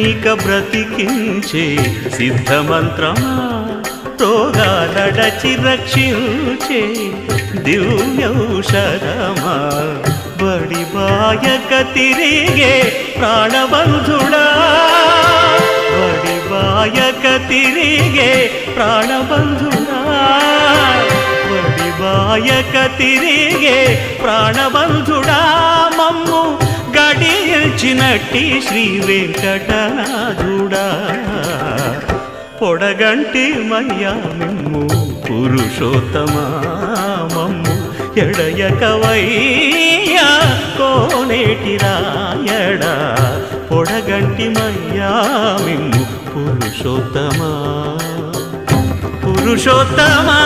నీక బ్రతికించే సిద్ధమంత్రమా రోగాలడచి రక్షించే దివ్యౌషధమా బడి బాయక తిరిగే ప్రాణబంధుడా బడి బాయక తిరిగే ప్రాణబంధుడా బడి బాయక తిరిగే ప్రాణబంధుడా మమ్ము గడిచినట్టి శ్రీ వెంకటనాథుడా పొడగంటి మయ్యా మిమ్ము పురుషోత్తమా మమ్ము ఎడయకవయ్యా కోనేటి రాయడా పొడగంటి మయ్యా మిమ్ము పురుషోత్తమా పురుషోత్తమా